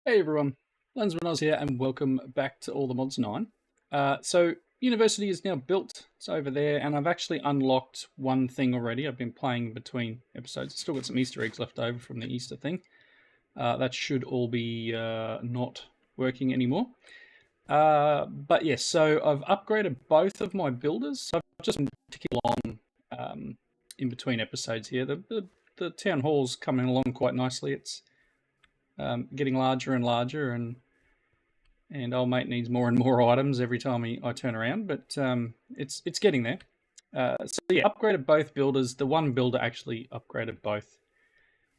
Hey everyone, Lensman Oz here, and welcome back to All the Mods 9. So, University is now built, it's over there, and I've actually unlocked one thing already. I've been playing between episodes. I've still got some Easter eggs left over from the Easter thing. That should all be not working anymore. But yes, so I've upgraded both of my builders. So I've just been ticking along in between episodes here. The town hall's coming along quite nicely. It's getting larger and larger, and old mate needs more and more items every time I turn around, but it's getting there. So yeah, upgraded both builders. The one builder actually upgraded both.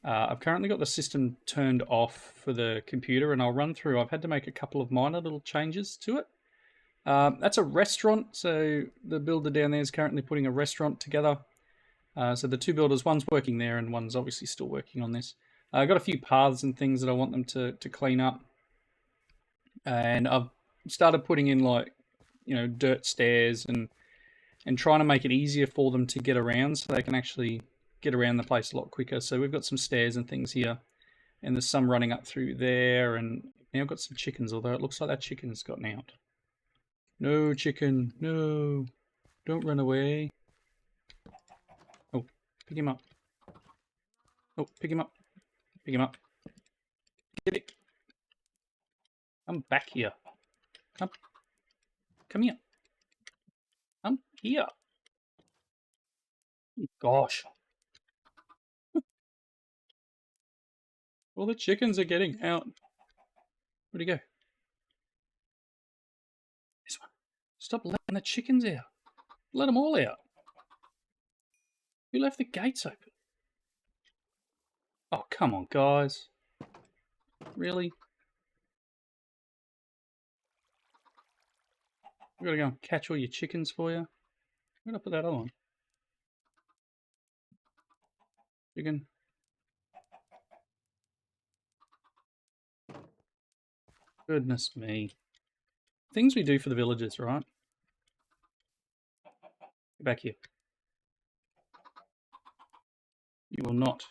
I've currently got the system turned off for the computer, and I'll run through. I've had to make a couple of minor little changes to it. That's a restaurant, so the builder down there is currently putting a restaurant together. So the two builders, one's working there, and one's obviously still working on this. I've got a few paths and things that I want them to clean up. And I've started putting in dirt stairs and trying to make it easier for them to get around so they can actually get around the place a lot quicker. So we've got some stairs and things here, and there's some running up through there, and now I've got some chickens, although it looks like that chicken's gotten out. No, chicken, no, don't run away. Oh, pick him up. Oh, pick him up. Pick him up. Get it. I'm back here. Come here. I'm here. Oh, gosh. All the chickens are getting out. Where'd he go? This one. Stop letting the chickens out. Let them all out. Who left the gates open? Oh, come on, guys. Really? I've got to go and catch all your chickens for you. Where'd I put that on? Chicken. Goodness me. Things we do for the villagers, right? Get back here. You will not.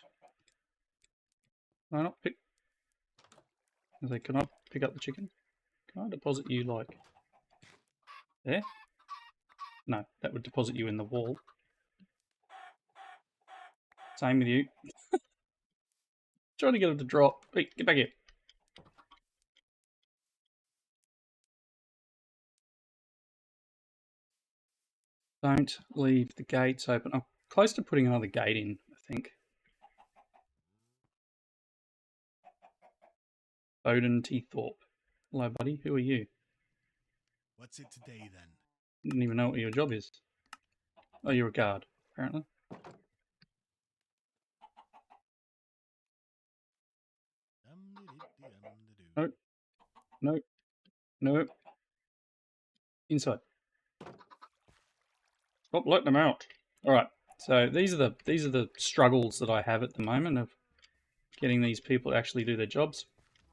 Can I not pick... I say, can I pick up the chicken? Can I deposit you, like... there? No, that would deposit you in the wall. Same with you. Trying to get him to drop. Hey, get back here. Don't leave the gates open. I'm close to putting another gate in, I think. Bowden T. Thorpe. Hello, buddy. Who are you? What's it today, then? Didn't even know what your job is. Oh, you're a guard, apparently. Nope. Nope. Nope. Inside. Stop letting them out. All right. So these are the struggles that I have at the moment of getting these people to actually do their jobs.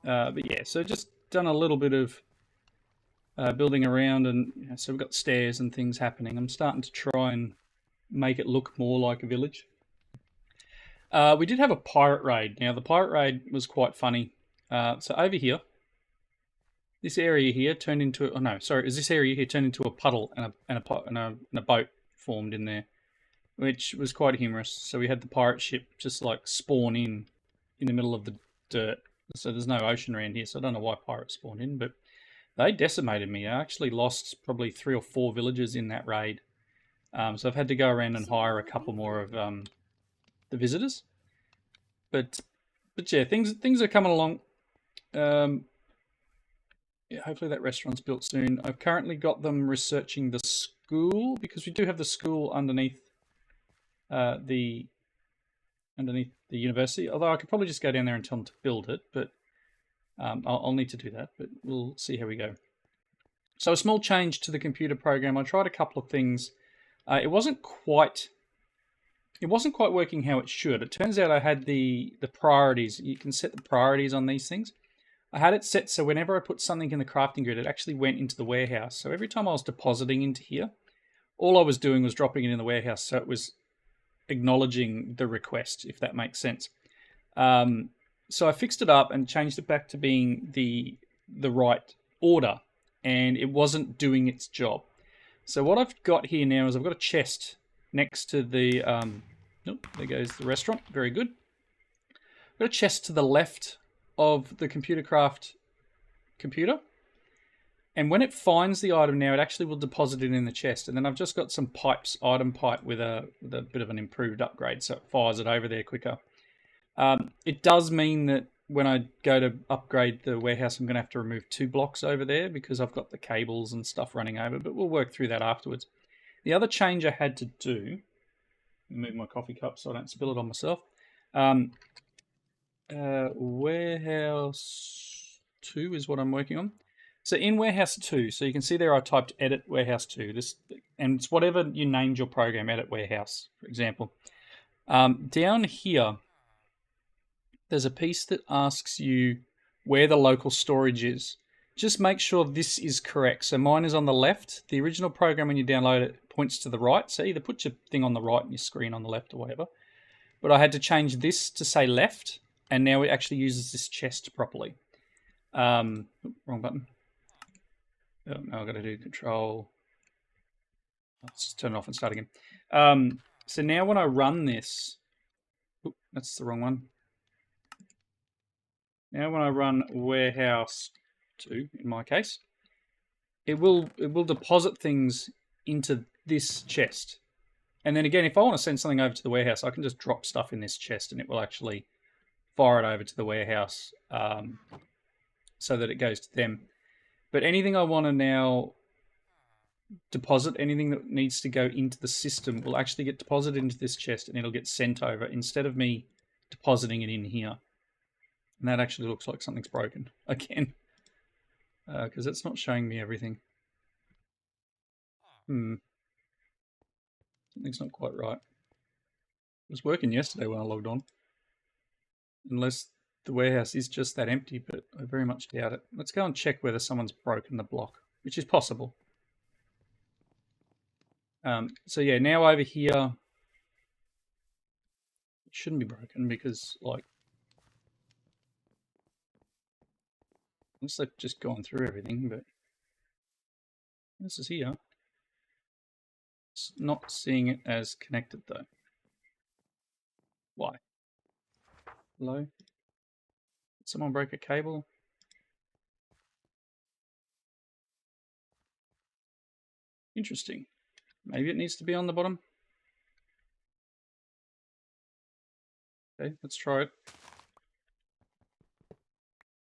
But yeah, so just done a little bit of building around, and so we've got stairs and things happening. I'm starting to try and make it look more like a village. We did have a pirate raid. Now the pirate raid was quite funny. So over here, this area here turned into this area here turned into a puddle, and a boat formed in there, which was quite humorous. So we had the pirate ship just like spawn in the middle of the dirt. So there's no ocean around here, so I don't know why pirates spawned in, but they decimated me. I actually lost probably 3 or 4 villagers in that raid. So I've had to go around and hire a couple more of the visitors. But yeah, things are coming along. Yeah, hopefully that restaurant's built soon. I've currently got them researching the school, because we do have the school underneath the university. Although I could probably just go down there and tell them to build it, but I'll need to do that. But we'll see how we go. So a small change to the computer program. I tried a couple of things. It wasn't quite working how it should. It turns out I had the priorities. You can set the priorities on these things. I had it set so whenever I put something in the crafting grid, it actually went into the warehouse. So every time I was depositing into here, all I was doing was dropping it in the warehouse. So it was acknowledging the request, if that makes sense. so I fixed it up and changed it back to being the right order, and it wasn't doing its job. So what I've got here now is I've got a chest next to the nope, there goes the restaurant. Very good. I've got a chest to the left of the computer craft computer. And when it finds the item now, it actually will deposit it in the chest. And then I've just got some pipes, item pipe with a bit of an improved upgrade, so it fires it over there quicker. It does mean that when I go to upgrade the warehouse, I'm going to have to remove 2 blocks over there because I've got the cables and stuff running over, but we'll work through that afterwards. The other change I had to do, move my coffee cup so I don't spill it on myself. Warehouse 2 is what I'm working on. So in Warehouse 2, so you can see there I typed edit Warehouse 2. And it's whatever you named your program, edit Warehouse, for example. Down here, there's a piece that asks you where the local storage is. Just make sure this is correct. So mine is on the left. The original program, when you download it, points to the right. So either put your thing on the right and your screen on the left or whatever. But I had to change this to say left, and now it actually uses this chest properly. Wrong button. Oh, now I've got to do control. Let's just turn it off and start again. So now when I run this, that's the wrong one. Now when I run warehouse 2, in my case, it will deposit things into this chest. And then again, if I want to send something over to the warehouse, I can just drop stuff in this chest and it will actually fire it over to the warehouse so that it goes to them. But anything I want to now deposit, anything that needs to go into the system will actually get deposited into this chest and it'll get sent over instead of me depositing it in here. And that actually looks like something's broken again because it's not showing me everything. Something's not quite right. It was working yesterday when I logged on. Unless the warehouse is just that empty, but I very much doubt it. Let's go and check whether someone's broken the block, which is possible. So yeah, now over here, it shouldn't be broken because, like, unless they've just gone through everything, but this is here. It's not seeing it as connected though. Why? Hello? Did someone break a cable? Interesting. Maybe it needs to be on the bottom. Okay, let's try it. I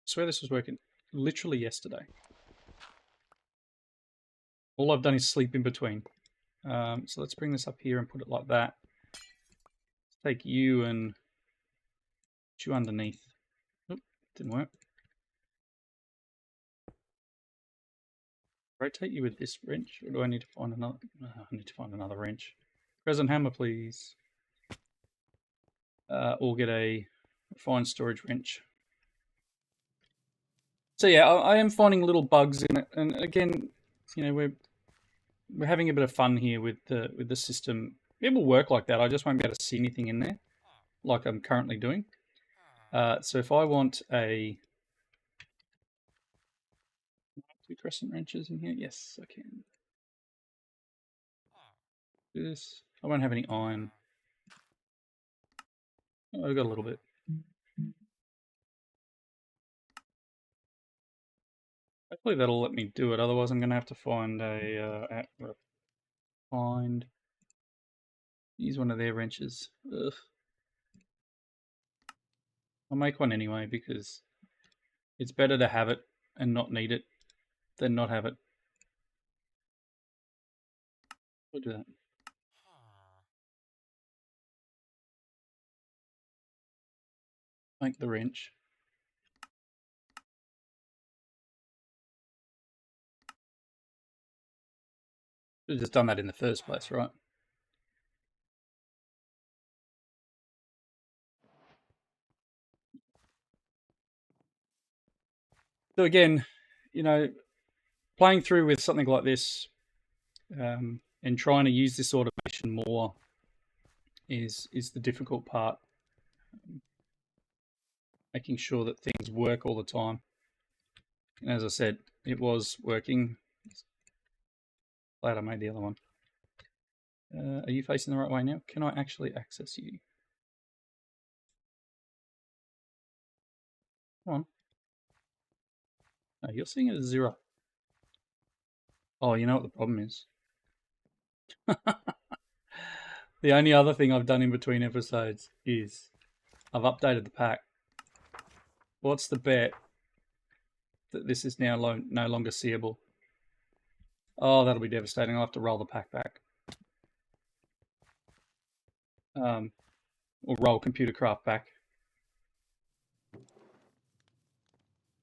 swear this was working literally yesterday. All I've done is sleep in between. So let's bring this up here and put it like that. Let's take you and put you underneath. Oop, didn't work. Rotate you with this wrench, or do I need to find another? I need to find another wrench. Present hammer, please. Or get a refined storage wrench. So yeah, I am finding little bugs in it, and again, you know, we're having a bit of fun here with the system. It will work like that. I just won't be able to see anything in there, like I'm currently doing. So if I want a 2 crescent wrenches in here, yes, I can. Do this. I won't have any iron. Oh, I've got a little bit. Hopefully that'll let me do it. Otherwise, I'm going to have to find a use one of their wrenches. Ugh. I'll make one anyway because it's better to have it and not need it than not have it. We'll do that. Make the wrench. Should have just done that in the first place, right? So again, you know, playing through with something like this and trying to use this automation more is the difficult part. making sure that things work all the time. And as I said, it was working. Glad I made the other one. Are you facing the right way now? Can I actually access you? Come on. No, you're seeing it as 0. Oh, you know what the problem is? The only other thing I've done in between episodes is I've updated the pack. What's the bet that this is now no longer seeable? Oh, that'll be devastating. I'll have to roll the pack back. Or roll computer craft back.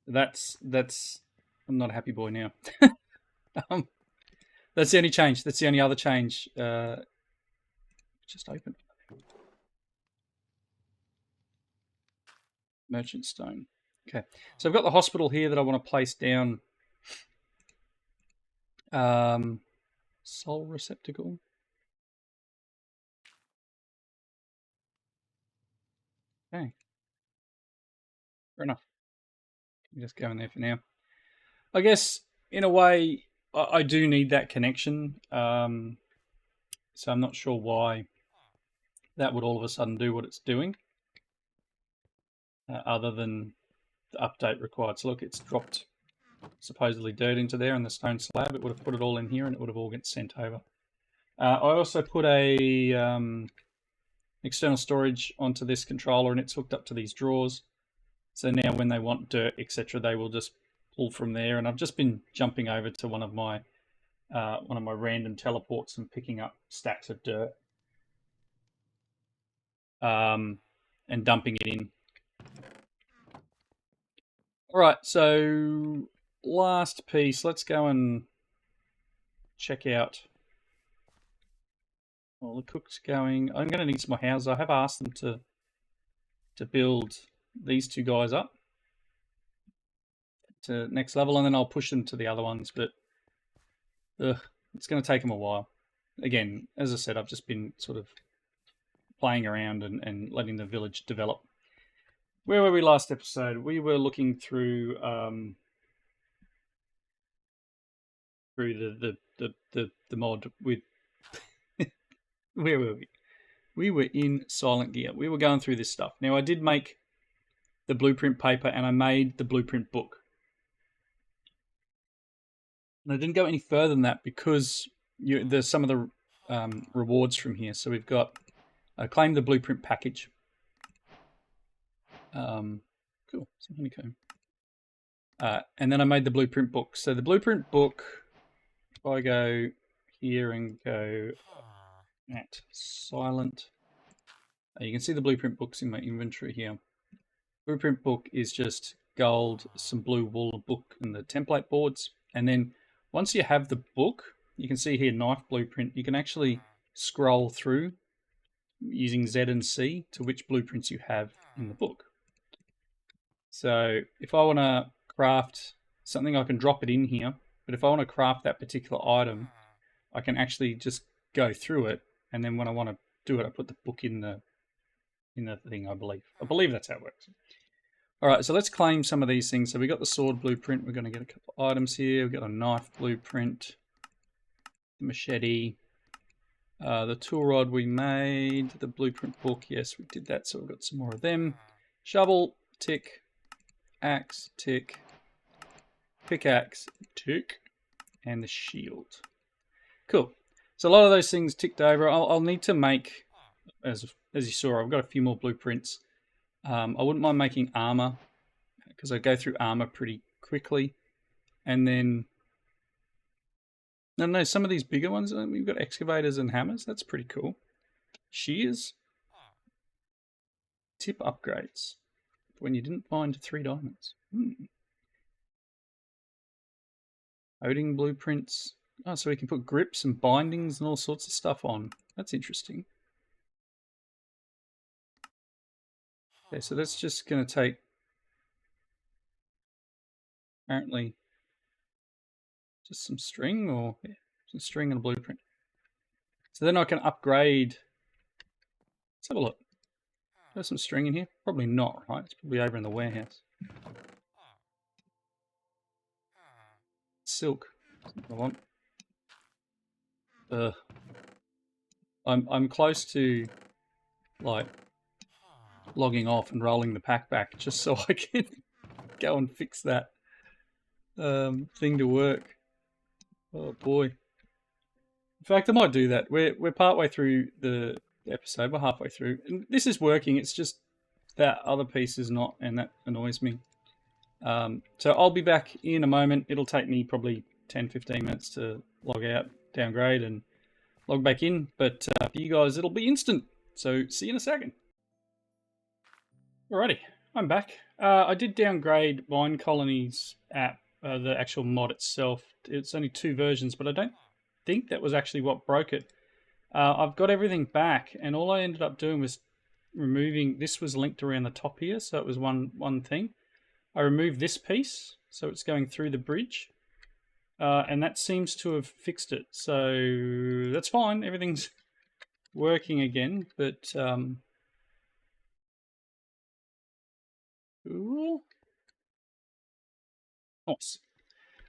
That's I'm not a happy boy now. That's the only change. That's the only other change. Just open. Merchant Stone. Okay, so I've got the hospital here that I want to place down. Soul receptacle. Okay, fair enough. Just go in there for now. I guess in a way I do need that connection. So I'm not sure why that would all of a sudden do what it's doing, other than the update required. So look, it's dropped supposedly dirt into there and the stone slab. It would have put it all in here and it would have all get sent over. I also put a external storage onto this controller and it's hooked up to these drawers. So now when they want dirt, etc., they will just pull from there. And I've just been jumping over to one of my random teleports and picking up stacks of dirt and dumping it in. All right, so last piece. Let's go and check out. Well, the cook's going. I'm going to need some more houses. I have asked them to build these two guys up to next level, and then I'll push them to the other ones. But it's going to take them a while. Again, as I said, I've just been sort of playing around and letting the village develop. Where were we last episode? We were looking through the mod with where were we? We were in Silent Gear. We were going through this stuff. Now I did make the blueprint paper and I made the blueprint book. And I didn't go any further than that because there's some of the rewards from here. So we've got claim the blueprint package. Cool, some honeycomb. And then I made the blueprint book. So the blueprint book, if I go here and go at silent, you can see the blueprint books in my inventory here. Blueprint book is just gold, some blue wool book, and the template boards. And then once you have the book, you can see here knife blueprint. You can actually scroll through using Z and C to which blueprints you have in the book. So if I want to craft something, I can drop it in here. But if I want to craft that particular item, I can actually just go through it. And then when I want to do it, I put the book in the thing, I believe. I believe that's how it works. All right, so let's claim some of these things. So we got the sword blueprint. We're going to get a couple of items here. We've got a knife blueprint, the machete, the tool rod we made, the blueprint book. Yes, we did that, so we've got some more of them. Shovel, tick. Axe, tick. Pickaxe, tick. And the shield. Cool. So a lot of those things ticked over. I'll need to make, as you saw, I've got a few more blueprints. I wouldn't mind making armor because I go through armor pretty quickly. And then, I don't know, some of these bigger ones, we've got excavators and hammers. That's pretty cool. Shears. Tip upgrades. When you didn't find 3 diamonds. Coding blueprints. Oh, so we can put grips and bindings and all sorts of stuff on. That's interesting. Okay, so that's just going to take, apparently, just some string or some string and a blueprint. So then I can upgrade. Let's have a look. There's some string in here. Probably not, right? It's probably over in the warehouse. Silk. That's what I want. I'm close to like logging off and rolling the pack back just so I can go and fix that thing to work. Oh boy. In fact, I might do that. We're partway through the episode. We're halfway through, and this is working. It's just that other piece is not, and that annoys me. So I'll be back in a moment. It'll take me probably 10-15 minutes to log out, downgrade, and log back in. But for you guys, it'll be instant. So see you in a second. Alrighty, I'm back. I did downgrade Minecolonies app, the actual mod itself. It's only 2 versions, but I don't think that was actually what broke it. I've got everything back, and all I ended up doing was removing. This was linked around the top here, so it was one thing. I removed this piece, so it's going through the bridge, and that seems to have fixed it. So that's fine. Everything's working again, but cool. Nice.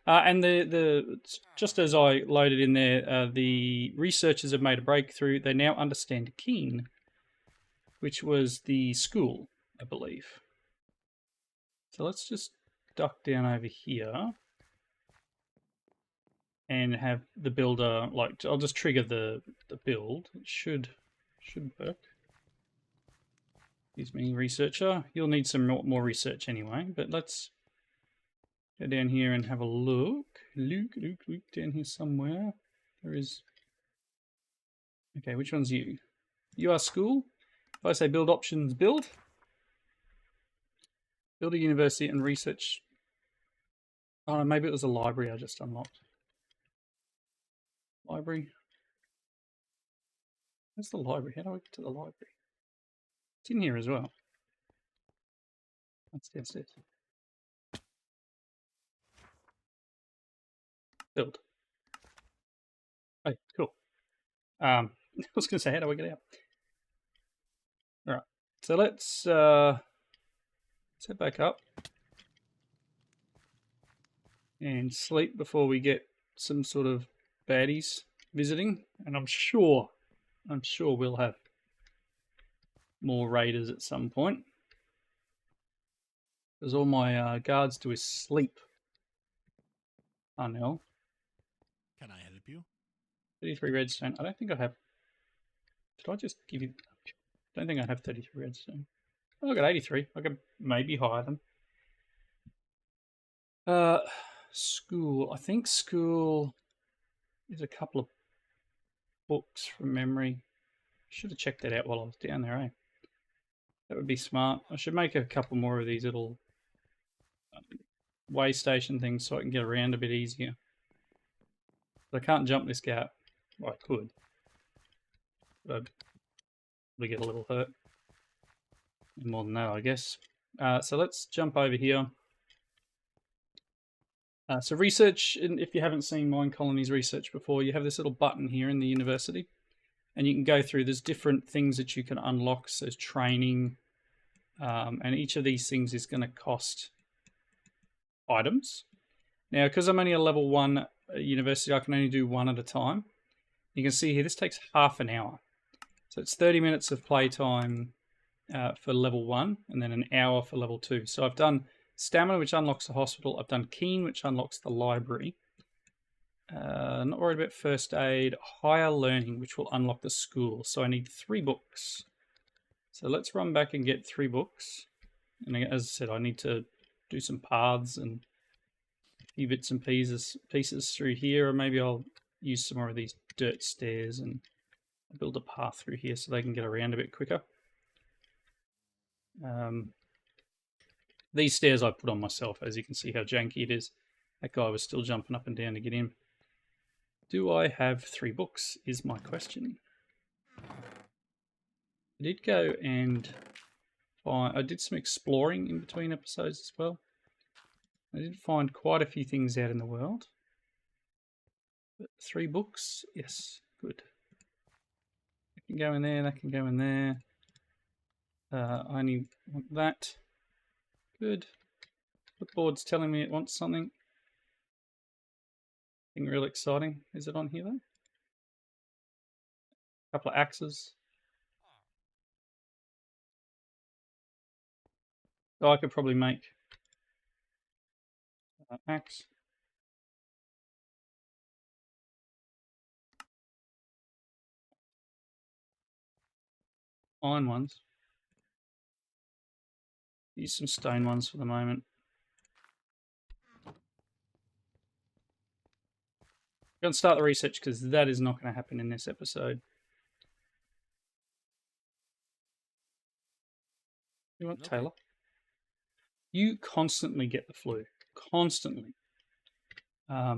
And just as I loaded in there, the researchers have made a breakthrough. They now understand Keen, which was the school, I believe. So let's just duck down over here and have the builder, like, I'll just trigger the build. It should work. Excuse me, researcher. You'll need some more research anyway, but let's go down here and have a look. Look down here somewhere. There is. Okay, which one's you? You are school. If I say build options, build. Build a university and research. Oh, no, maybe it was a library I just unlocked. Library. Where's the library? How do I get to the library? It's in here as well. That's downstairs. Build. Oh, cool. I was going to say, how do I get out? All right. So let's head back up and sleep before we get some sort of baddies visiting. And I'm sure we'll have more raiders at some point. Because all my guards do is sleep. Oh no. Can I help you? 33 redstone. I don't think I have. Did I just give you? I don't think I have 33 redstone. Oh, I got 83. I could maybe hire them. School. I think school is a couple of books from memory. Should have checked that out while I was down there, eh? That would be smart. I should make a couple more of these little way station things so I can get around a bit easier. But I can't jump this gap. Well, I could. But I'd probably get a little hurt. More than that, I guess. So let's jump over here. So research, and if you haven't seen Minecolonies research before, you have this little button here in the university. And you can go through, there's different things that you can unlock. So there's training. And each of these things is going to cost items. Now, because I'm only a level 1 university, I can only do one at a time. You can see here, this takes half an hour. So it's 30 minutes of playtime for level 1, and then an hour for level 2. So I've done stamina, which unlocks the hospital. I've done keen, which unlocks the library. Not worried about first aid. Higher learning, which will unlock the school. So I need 3 books. So let's run back and get 3 books. And as I said, I need to do some paths and a few bits and pieces through here, or maybe I'll use some more of these dirt stairs and build a path through here so they can get around a bit quicker. These stairs I put on myself, as you can see how janky it is. That guy was still jumping up and down to get in. Do I have 3 books is my question. I did go and I did some exploring in between episodes as well. I did find quite a few things out in the world. But 3 books, yes, good. That can go in there, that can go in there. I only want that. Good. Clipboard's telling me it wants something. Something real exciting. Is it on here though? A couple of axes. Oh, I could probably make axe. Iron ones. Use some stone ones for the moment. I'm going to start the research because that is not going to happen in this episode. You want Taylor? You constantly get the flu. Constantly.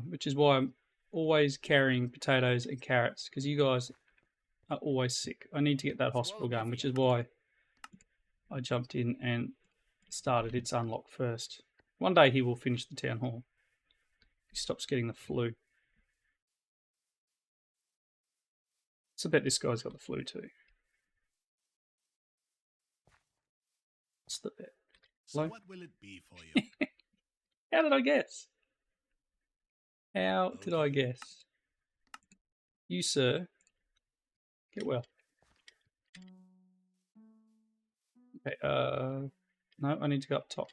Which is why I'm always carrying potatoes and carrots because you guys are always sick. I need to get that hospital going, which is why I jumped in and started its unlock first. One day he will finish the town hall. He stops getting the flu. So I bet this guy's got the flu too. What's the bet? So Hello? what will it be for you? How did I guess? How did I guess? You, sir, get well. Okay, no, I need to go up top.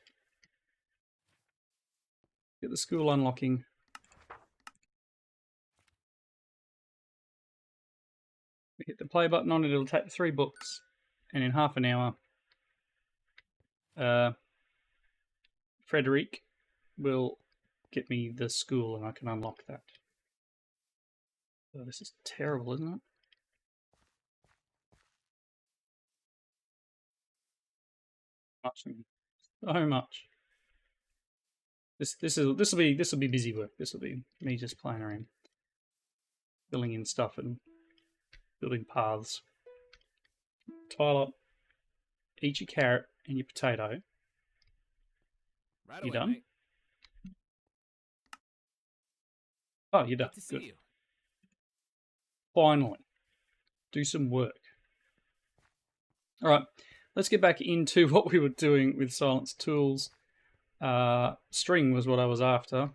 Get the school unlocking. We hit the play button on it, it'll take 3 books. And in half an hour, Frederic will get me the school and I can unlock that. Oh, this is terrible, isn't it? Much, so much. This will be busy work. This will be me just playing around, filling in stuff and building paths. Tyler, eat your carrot and your potato. Right You away, done? mate. Oh, you're done. Good to see Good. you. Finally, do some work. All right, let's get back into what we were doing with Silence Tools. String was what I was after.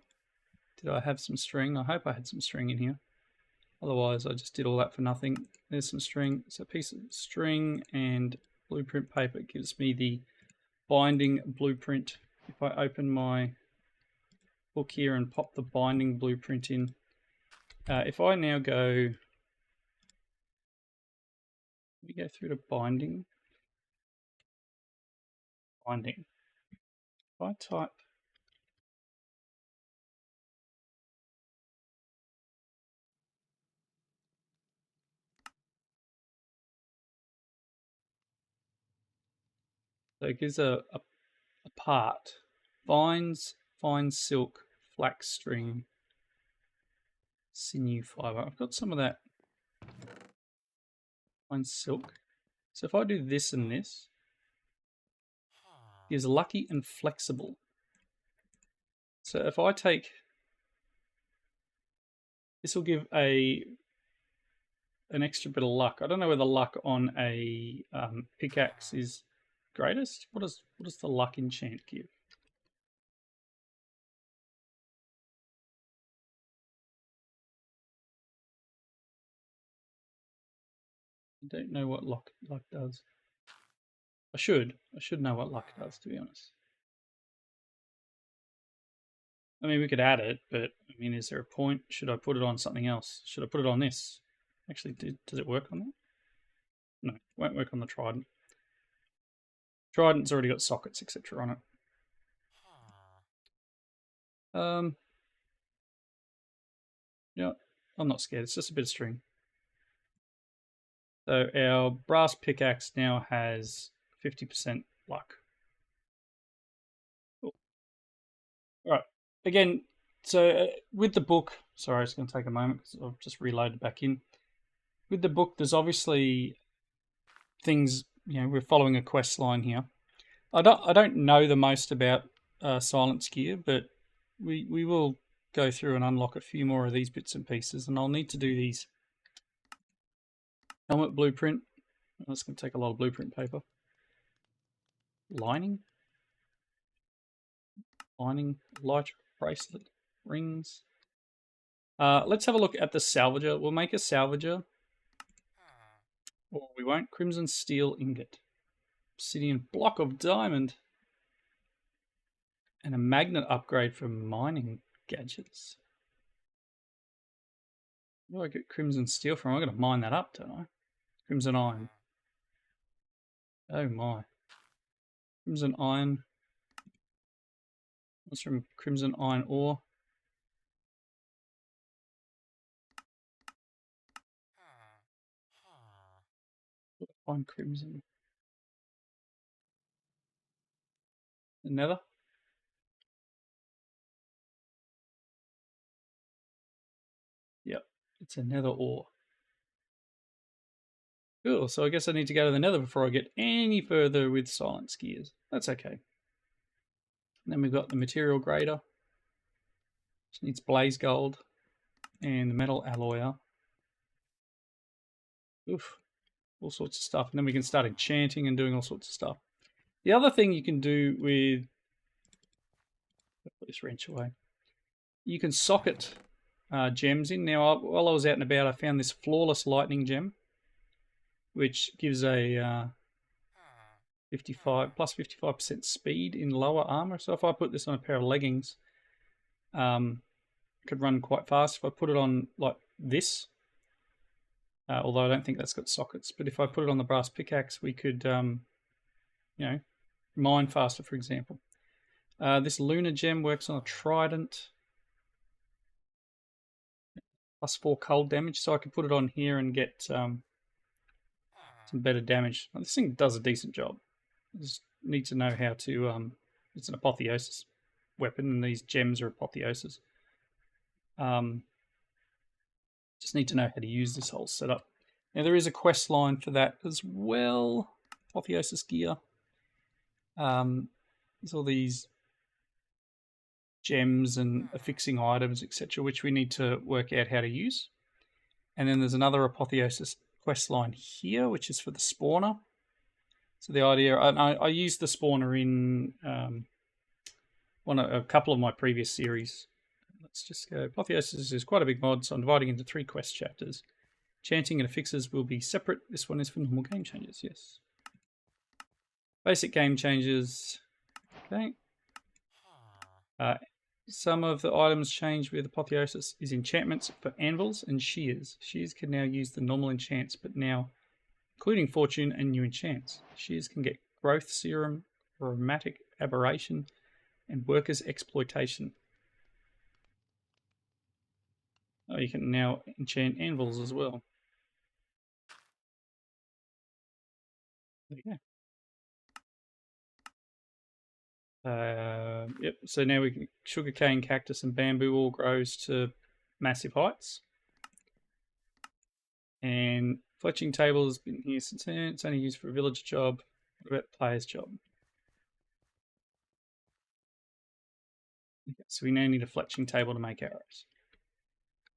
Did I have some string? I hope I had some string in here. Otherwise, I just did all that for nothing. There's some string. So a piece of string and blueprint paper gives me the binding blueprint. If I open my book here and pop the binding blueprint in, if I now go, we go through to binding. If I type so it gives a part. Vines, fine silk, flax string, sinew fiber. I've got some of that fine silk. So if I do this and this, it gives lucky and flexible. So if I take, this will give an extra bit of luck. I don't know whether luck on a pickaxe is greatest. What does the luck enchant give? I don't know what luck does. I should know what luck does, to be honest. I mean, we could add it, but I mean, is there a point? Should I put it on something else? Should I put it on this? Actually, does it work on that? No, it won't work on the trident. Trident's already got sockets, etc. on it. Yeah, I'm not scared. It's just a bit of string. So our brass pickaxe now has 50% luck. Cool. All right. Again, so with the book, sorry, it's going to take a moment because I've just reloaded back in. With the book, there's obviously things, we're following a quest line here. I don't know the most about Silence Gear, but we will go through and unlock a few more of these bits and pieces, and I'll need to do these helmet blueprint. That's going to take a lot of blueprint paper. lining, light bracelet, rings. Let's have a look at the salvager. We'll make a salvager. Or we won't. Crimson steel ingot. Obsidian block of diamond. And a magnet upgrade for mining gadgets. Where do I get crimson steel from? I'm going to mine that up, don't I? Crimson iron. Oh my. Crimson iron. What's from crimson iron ore? Find crimson. The nether? Yep, it's a nether ore. Cool, so I guess I need to go to the nether before I get any further with silence gears. That's okay. And then we've got the material grader. Which needs blaze gold. And the metal alloyer. Oof. All sorts of stuff. And then we can start enchanting and doing all sorts of stuff. The other thing you can do with... Put this wrench away. You can socket gems in. Now, while I was out and about, I found this flawless lightning gem, which gives a 55% speed in lower armor. So if I put this on a pair of leggings, it could run quite fast. If I put it on like this, although I don't think that's got sockets, but if I put it on the brass pickaxe, we could, mine faster, for example. This lunar gem works on a trident. +4 cold damage, so I could put it on here and get some better damage. This thing does a decent job. I just need to know how to... it's an apotheosis weapon, and these gems are apotheosis. Just need to know how to use this whole setup. Now, there is a quest line for that as well. Apotheosis gear. There's all these gems and affixing items, etc., which we need to work out how to use. And then there's another apotheosis quest line here, which is for the spawner. So the idea, I used the spawner in a couple of my previous series. Let's just go. Apotheosis is quite a big mod, so I'm dividing into 3 quest chapters. Chanting and affixes will be separate. This one is for normal game changes, yes. Basic game changes. Okay. Some of the items changed with apotheosis is enchantments for anvils and shears. Shears can now use the normal enchants, but now including fortune and new enchants. Shears can get growth serum, aromatic aberration, and workers' exploitation. Oh, you can now enchant anvils as well. There you go. Yep. So now we can sugarcane, cactus, and bamboo all grows to massive heights. And fletching table has been here since then. It's only used for a villager job. What about the player's job? Okay, so we now need a fletching table to make arrows.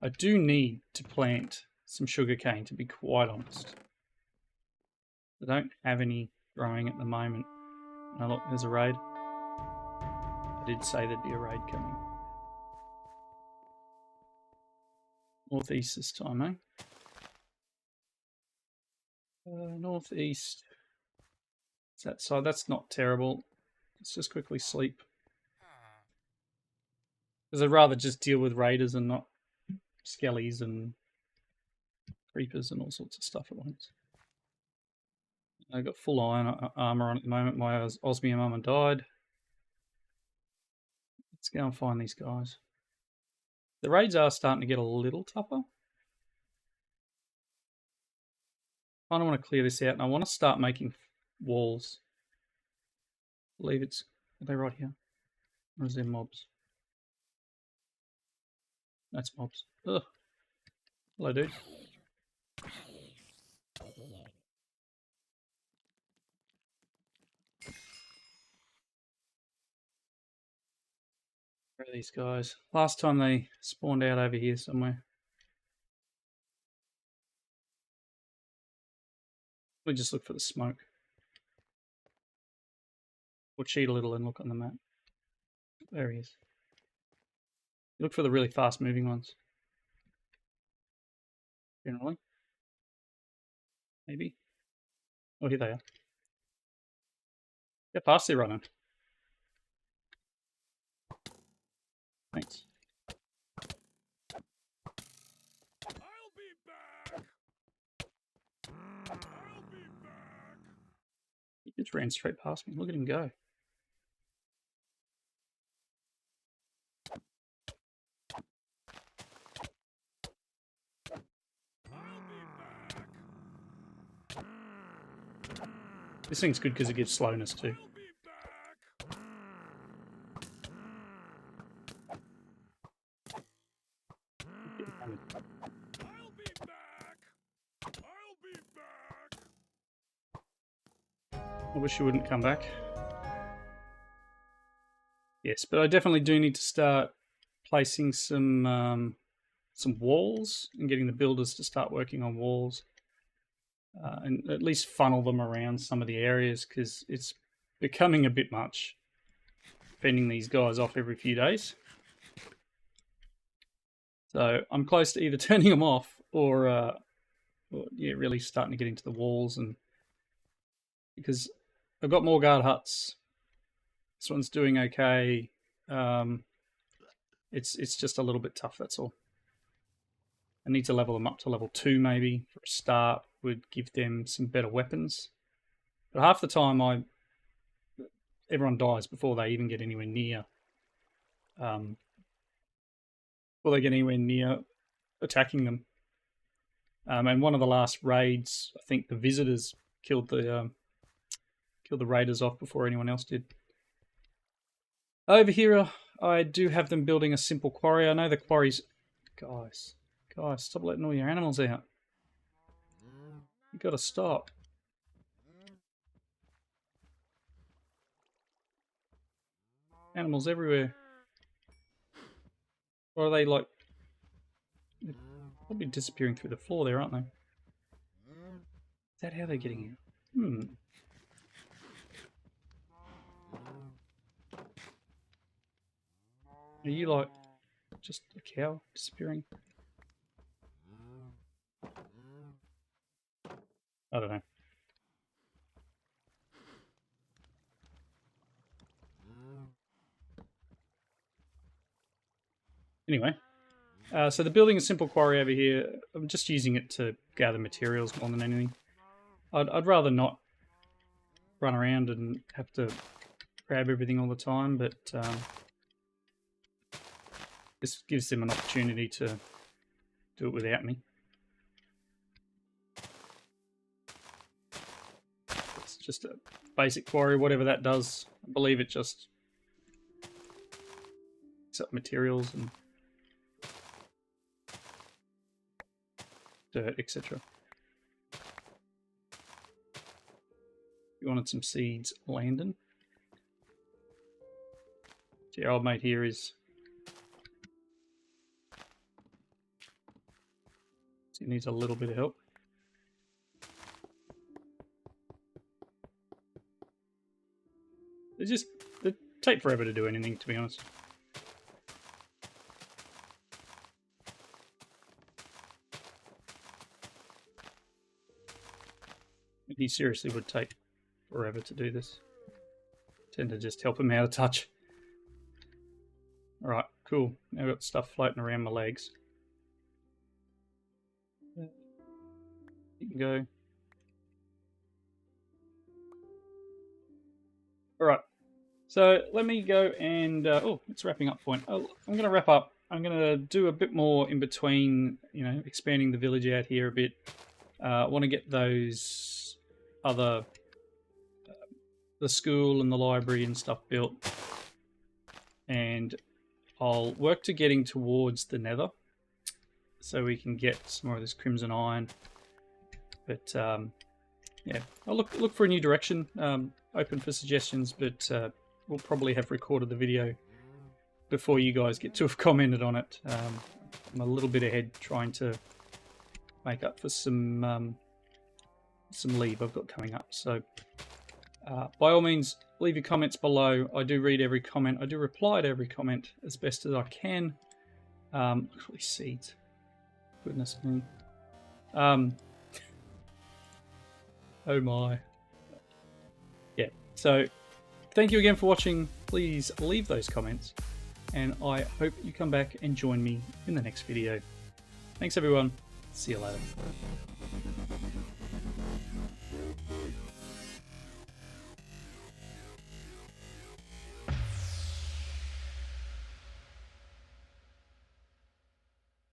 I do need to plant some sugarcane, to be quite honest. I don't have any growing at the moment. Oh, look, there's a raid. I did say there'd be a raid coming. Northeast this time, eh? Northeast. It's that side. That's not terrible. Let's just quickly sleep. Because I'd rather just deal with raiders and not skellies and creepers and all sorts of stuff at once. I've got full iron armor on at the moment. My osmium armor died. Let's go and find these guys. The raids are starting to get a little tougher. I kind of want to clear this out, and I want to start making walls. I believe it's... Are they right here? Or is there mobs? That's mobs. Ugh. Hello, dude. Where are these guys? Last time they spawned out over here somewhere. We just look for the smoke. Or cheat a little and look on the map. There he is. Look for the really fast moving ones. Generally. Maybe. Oh, here they are. How fast they're running. Thanks. I'll be back. I'll be back. He just ran straight past me. Look at him go. This thing's good because it gives slowness too. I wish you wouldn't come back. Yes, but I definitely do need to start placing some walls and getting the builders to start working on walls. And at least funnel them around some of the areas because it's becoming a bit much fending these guys off every few days. So I'm close to either turning them off or yeah, really starting to get into the walls, and because I've got more guard huts. This one's doing okay. It's just a little bit tough, that's all. I need to level them up to level 2 maybe for a start. Would give them some better weapons. But half the time everyone dies before they even get anywhere near attacking them. And one of the last raids, I think the visitors killed the raiders off before anyone else did. Over here, I do have them building a simple quarry. I know the quarries... Guys, stop letting all your animals out. You gotta stop. Animals everywhere. Or are they like... They're probably disappearing through the floor there, aren't they? Is that how they're getting out? Are you like just a cow disappearing? I don't know. Anyway, so the building a simple quarry over here, I'm just using it to gather materials more than anything. I'd rather not run around and have to grab everything all the time, but this gives them an opportunity to do it without me. It's just a basic quarry, whatever that does. I believe it just picks up materials and dirt, etc. You wanted some seeds, Landon. So your old mate here is... He needs a little bit of help. They take forever to do anything, to be honest. He seriously would take forever to do this. Tend to just help him out a touch. Alright, cool. Now I've got stuff floating around my legs. You can go. Alright, so let me go and... oh, it's wrapping up point. Oh, I'm going to wrap up. I'm going to do a bit more in between, you know, expanding the village out here a bit. I want to get those other... the school and the library and stuff built. And I'll work to getting towards the nether so we can get some more of this crimson iron. But yeah, I'll look for a new direction. Open for suggestions, but we'll probably have recorded the video before you guys get to have commented on it. I'm a little bit ahead trying to make up for some leave I've got coming up. So By all means, leave your comments below. I do read every comment. I do reply to every comment as best as I can. Look at these seeds. Goodness me. Oh my. Yeah, so thank you again for watching. Please leave those comments, and I hope you come back and join me in the next video. Thanks everyone. See you later.